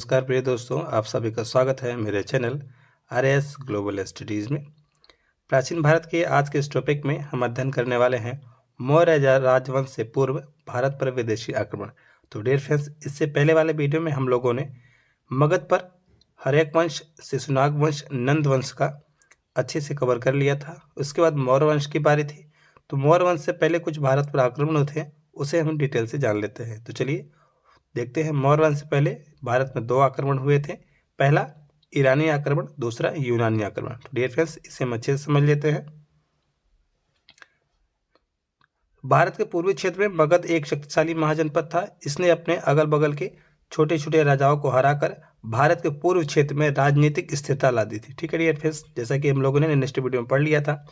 नमस्कार प्रिय दोस्तों, आप सभी का स्वागत है मेरे चैनल आरएस ग्लोबल स्टडीज़ में। प्राचीन भारत के आज के इस टॉपिक में हम अध्ययन करने वाले हैं मौर्य राजवंश से पूर्व भारत पर विदेशी आक्रमण। तो डियर फ्रेंड्स, इससे पहले वाले वीडियो में हम लोगों ने मगध पर हर्यक वंश, शिशुनाग वंश, नंद वंश का अच्छे से कवर कर लिया था। उसके बाद मौर्य वंश की बारी थी। तो मौर्य वंश से पहले कुछ भारत पर आक्रमण हुए थे, उसे हम डिटेल से जान लेते हैं। तो चलिए देखते हैं। मौर्य वंश से पहले भारत में 2 आक्रमण हुए थे। पहला ईरानी आक्रमण, दूसरा यूनानी आक्रमण। तो डियर फ्रेंड्स, इसे हम अच्छे से समझ लेते हैं। भारत के पूर्वी क्षेत्र में मगध एक शक्तिशाली महाजनपद था। इसने अपने अगल बगल के छोटे छोटे राजाओं को हराकर भारत के पूर्व क्षेत्र में राजनीतिक स्थिरता ला दी थी। ठीक है डियर फ्रेंड्स, जैसा कि हम लोगों ने नेक्स्ट वीडियो में पढ़ लिया था।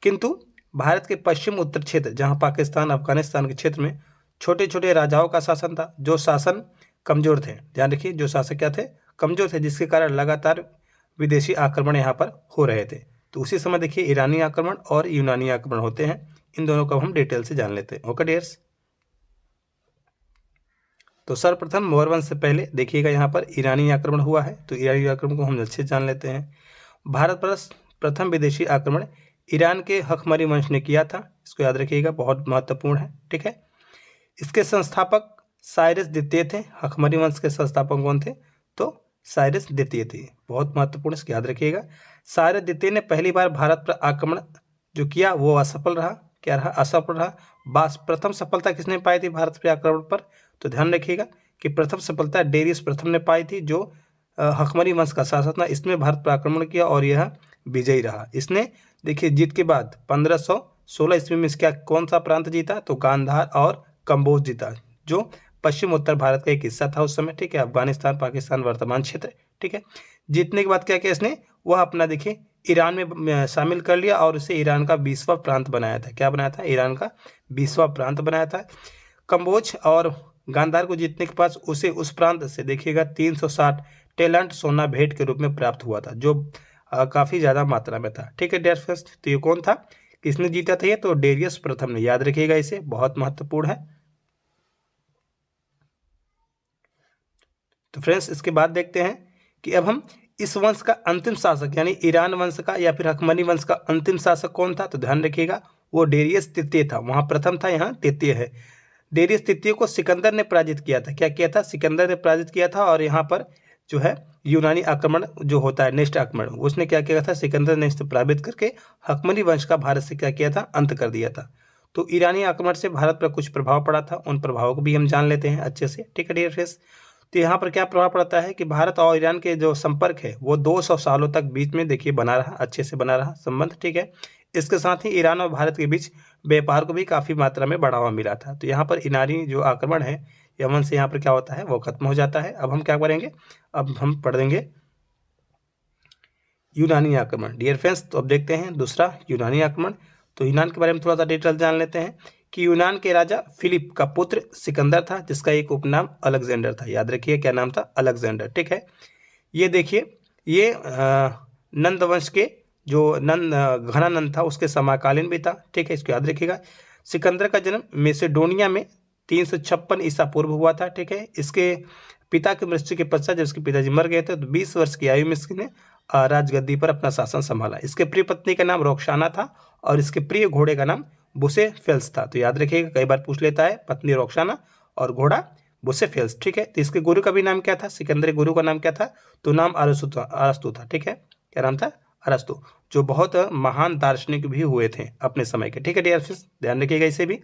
किंतु भारत के पश्चिम उत्तर क्षेत्र, जहां पाकिस्तान अफगानिस्तान के क्षेत्र में छोटे छोटे राजाओं का शासन था, जो शासन कमजोर थे। ध्यान रखिए, जो शासक क्या थे, कमजोर थे, जिसके कारण लगातार विदेशी आक्रमण यहाँ पर हो रहे थे। तो उसी समय देखिए ईरानी आक्रमण और यूनानी आक्रमण होते हैं। इन दोनों को हम डिटेल से जान लेते हैं। ओके डियर्स, तो सर्वप्रथम मौर्य वंश से पहले देखिएगा यहाँ पर ईरानी आक्रमण हुआ है। तो ईरानी आक्रमण को हम अच्छे से जान लेते हैं। भारत पर प्रथम विदेशी आक्रमण ईरान के हखमरी वंश ने किया था। इसको याद रखिएगा, बहुत महत्वपूर्ण है। ठीक है, इसके संस्थापक साइरस द्वितीय थे। हखमरी वंश के संस्थापक कौन थे? तो साइरस द्वितीय थे। बहुत महत्वपूर्ण, इसको याद रखिएगा। साइरस द्वितीय ने पहली बार भारत पर आक्रमण जो किया वो असफल रहा। क्या रहा? असफल रहा। प्रथम सफलता किसने पाई थी भारत पर आक्रमण पर? तो ध्यान रखिएगा कि प्रथम सफलता डेरियस प्रथम ने पाई थी, जो हखमरी वंश का शासक था। इसने भारत पर आक्रमण किया और यह विजयी रहा। इसने देखिए जीत के बाद 1516 ईस्वी में इसका कौन सा प्रांत जीता? तो गांधार और कंबोज जीता, जो पश्चिम उत्तर भारत का एक हिस्सा था उस समय। ठीक है, अफगानिस्तान, पाकिस्तान वर्तमान क्षेत्र। ठीक है, जीतने के बाद क्या किया इसने? वह अपना देखिए ईरान में शामिल कर लिया और उसे ईरान का 20वां प्रांत बनाया था। क्या बनाया था? ईरान का 20वां प्रांत बनाया था। कंबोज और गांधार को जीतने के बाद उसे उस प्रांत से देखिएगा 360 टैलेंट सोना भेंट के रूप में प्राप्त हुआ था, जो काफी ज्यादा मात्रा में था। ठीक है डियर फ्रेंड्स, तो ये कौन था, किसने जीता था? ये तो डेरियस प्रथम ने। याद रखिएगा, इसे बहुत महत्वपूर्ण है। तो फ्रेंड्स, इसके बाद देखते हैं कि अब हम इस वंश का अंतिम शासक यानी ईरान वंश का या फिर हखमनी वंश का अंतिम शासक कौन था? तो ध्यान रखिएगा, वो डेरियस तृतीय था। वहां प्रथम था, यहाँ तृतीय है। डेरियस तृतीय को सिकंदर ने पराजित किया था। क्या किया था? सिकंदर ने पराजित किया था। और यहाँ पर जो है यूनानी आक्रमण जो होता है, नेक्स्ट आक्रमण, उसने क्या किया था? सिकंदर ने इसे पराजित करके हखमनी वंश का भारत से क्या किया था? अंत कर दिया था। तो ईरानी आक्रमण से भारत पर कुछ प्रभाव पड़ा था, उन प्रभावों को भी हम जान लेते हैं अच्छे से। ठीक है डियर फ्रेंड्स, तो यहाँ पर क्या प्रभाव पड़ता है कि भारत और ईरान के जो संपर्क है वो 200 सालों तक बीच में देखिए बना रहा, अच्छे से बना रहा संबंध। ठीक है, इसके साथ ही ईरान और भारत के बीच व्यापार को भी काफी मात्रा में बढ़ावा मिला था। तो यहाँ पर ईरानी जो आक्रमण है, यमन से यहाँ पर क्या होता है, वो खत्म हो जाता है। अब हम क्या करेंगे? अब हम पढ़ देंगे यूनानी आक्रमण। डियर फ्रेंड्स, तो अब देखते हैं दूसरा यूनानी आक्रमण। तो यूनान के बारे में थोड़ा सा डिटेल जान लेते हैं कि यूनान के राजा फिलिप का पुत्र सिकंदर था, जिसका एक उपनाम अलेक्जेंडर था। याद रखिए क्या नाम था? अलेक्जेंडर। ठीक है, ये देखिए ये नंद वंश के जो घनानंद था उसके समकालीन भी था। ठीक है, इसको याद रखिएगा। सिकंदर का जन्म मेसेडोनिया में 356 ईसा पूर्व हुआ था। ठीक है, इसके पिता की मृत्यु के पश्चात जब इसके पिताजी मर गए थे तो 20 वर्ष की आयु में इसने राजगद्दी पर अपना शासन संभाला। इसके प्रिय पत्नी का नाम रोक्साना था और इसके प्रिय घोड़े का नाम बुसे फेल्स था। तो याद रखिएगा, कई बार पूछ लेता है, पत्नी रोक्साना और घोड़ा बुसे फेल्स। ठीक है, तो इसके गुरु का भी नाम क्या था? सिकंदर के गुरु का नाम क्या था? तो नाम अरस्तु था। ठीक है, क्या नाम था? अरस्तु, जो बहुत महान दार्शनिक भी हुए थे अपने समय के। ठीक है डियर फ्रेंड्स, ध्यान रखिएगा इसे भी।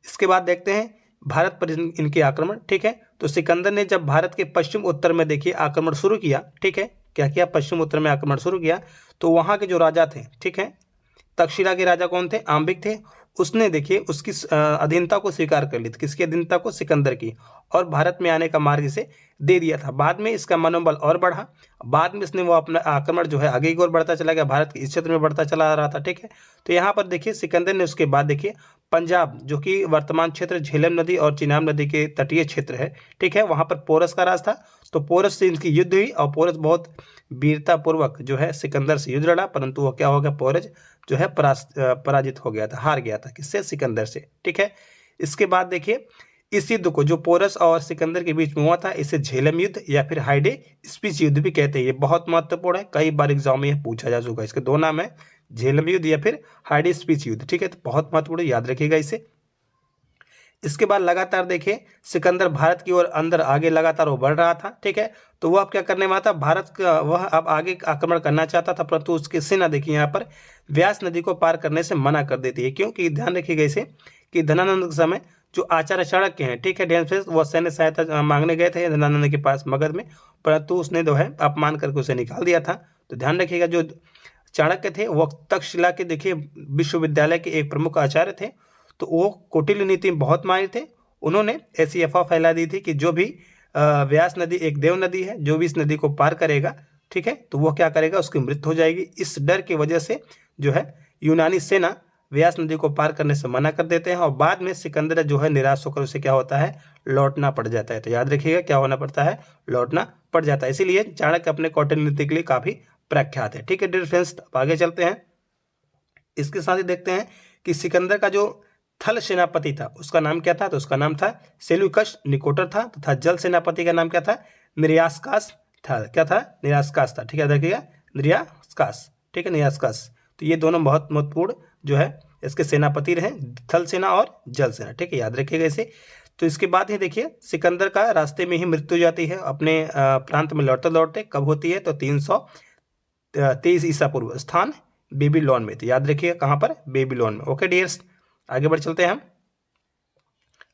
इसके बाद देखते हैं भारत पर इनके आक्रमण। ठीक है, तो सिकंदर ने जब भारत के पश्चिम उत्तर में देखिए आक्रमण शुरू किया, ठीक है, क्या किया? पश्चिम उत्तर में आक्रमण शुरू किया। तो वहां के जो राजा थे, ठीक है, तक्षशिला के राजा कौन थे? आम्बिक थे। उसने देखिए उसकी अधीनता को स्वीकार कर ली थी। किसकी अधीनता को? सिकंदर की। और भारत में आने का मार्ग इसे दे दिया था। बाद में इसका मनोबल और बढ़ा। बाद में इसने वो अपना आक्रमण जो है आगे की ओर बढ़ता चला गया, भारत के इस क्षेत्र में बढ़ता चला आ रहा था। ठीक है, तो यहाँ पर देखिए सिकंदर ने उसके बाद देखिए पंजाब, जो कि वर्तमान क्षेत्र झेलम नदी और चिनाब नदी के तटीय क्षेत्र है, ठीक है, वहां पर पोरस का राज था। तो पोरस से इनकी युद्ध हुई और पोरस बहुत वीरता पूर्वक जो है सिकंदर से युद्ध लड़ा, परंतु वो क्या हो गया? पोरस जो है पराजित हो गया था, हार गया था। किससे? सिकंदर से। ठीक है, इसके बाद देखिए इस युद्ध को जो पोरस और सिकंदर के बीच में हुआ था इसे झेलम युद्ध या फिर हाइडे स्पीच युद्ध भी कहते हैं। ये बहुत महत्वपूर्ण है, कई बार एग्जाम में पूछा जा चुका है। इसके दो नाम है, झेलम युद्ध या फिर हाइडे स्पीच युद्ध। ठीक है, तो बहुत महत्वपूर्ण, याद रखिएगा इसे। इसके बाद लगातार देखिए सिकंदर भारत की ओर अंदर आगे लगातार वो बढ़ रहा था। ठीक है, तो वह अब क्या करने वाला था, भारत का वह अब आगे आक्रमण करना चाहता था, परंतु उसकी सेना देखिए यहाँ पर व्यास नदी को पार करने से मना कर देती है। क्योंकि ध्यान रखिएगा इसे कि धनानंद के समय जो आचार्य चाणक्य हैं, ठीक है, डेंसेस, वह सैन्य सहायता मांगने गए थे धनानंद के पास मगध में, परंतु उसने जो है अपमान करके उसे निकाल दिया था। तो ध्यान रखिएगा जो चाणक्य थे वह तक्षशिला के देखिए विश्वविद्यालय के एक प्रमुख आचार्य थे। तो वो कौटिल्य नीति में बहुत माहिर थे। उन्होंने ऐसी अफवाह फैला दी थी कि जो भी व्यास नदी एक देव नदी है, जो भी इस नदी को पार करेगा, ठीक है, तो वो क्या करेगा, उसकी मृत्यु हो जाएगी। इस डर की वजह से जो है यूनानी सेना व्यास नदी को पार करने से मना कर देते हैं और बाद में सिकंदर जो है निराश होकर उसे क्या होता है, लौटना पड़ जाता है। तो याद रखिएगा क्या होना पड़ता है, लौटना पड़ जाता है। इसीलिए चाणक्य अपने कौटिल्य नीति के लिए काफी प्रख्यात है। ठीक है डियर फ्रेंड्स, आगे चलते हैं। इसके साथ ही देखते हैं कि सिकंदर का जो थल सेनापति था उसका नाम क्या था, तो उसका नाम था सेल्यूकस निकोटर था, तथा जल सेनापति का नाम क्या था, निर्यास्कास था। क्या था, निर्यास्कास था। ठीक है, देखिएगा निर्यास्कास। ठीक है, निर्यास्कास। तो ये दोनों बहुत महत्वपूर्ण जो है इसके सेनापति रहे, थल सेना और जल सेना। ठीक है, याद रखिएगा इसे। तो इसके बाद ही देखिए सिकंदर का रास्ते में ही मृत्यु हो जाती है अपने प्रांत में लौटते लौटते। कब होती है, तो 323 ईसा पूर्व, स्थान बेबीलोन में। तो याद रखिएगा कहाँ पर, बेबीलोन में। ओके डियर्स, आगे बढ़ चलते हैं हम।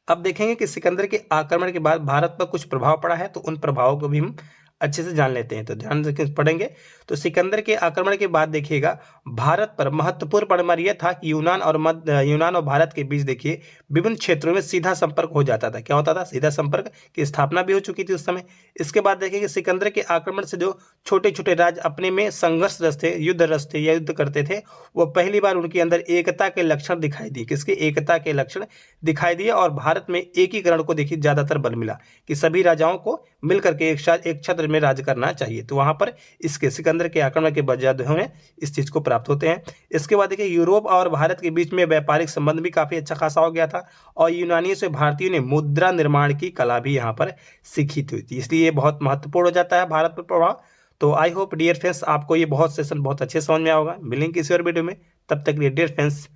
अब देखेंगे कि सिकंदर के आक्रमण के बाद भारत पर कुछ प्रभाव पड़ा है, तो उन प्रभावों को भी हम अच्छे से जान लेते हैं। तो ध्यान से पढ़ेंगे। तो सिकंदर के आक्रमण के बाद देखिएगा भारत पर महत्वपूर्ण परिणाम यह था कि यूनान और भारत के बीच देखिए विभिन्न क्षेत्रों में सीधा संपर्क हो जाता था। क्या होता था, सीधा संपर्क की स्थापना भी हो चुकी थी उस समय। इसके बाद देखिए सिकंदर के आक्रमण से जो छोटे छोटे राज्य अपने में संघर्षरत थे, युद्धरत थे या युद्ध करते थे, वो पहली बार उनके अंदर एकता के लक्षण दिखाई दिए। किसके, एकता के लक्षण दिखाई दिए। और भारत में एकीकरण को देखिए ज्यादातर बल मिला कि सभी राजाओं को मिलकर के एक साथ एक छत्र में राज करना चाहिए। तो वहां पर इसके सिकंदर के आक्रमण के बाद उन्हें इस चीज को प्राप्त होते हैं। इसके बाद देखिए यूरोप और भारत के बीच में व्यापारिक संबंध भी काफी अच्छा खासा हो गया था और यूनानियों से भारतीयों ने मुद्रा निर्माण की कला भी यहाँ पर सीखी थी। इसलिए ये बहुत महत्वपूर्ण हो जाता है भारत पर प्रभाव। तो आई होप डियर फ्रेंड्स आपको ये बहुत सेशन बहुत अच्छे समझ में आएगा। मिलेंगे किसी और वीडियो में, तब तक डियर फ्रेंड्स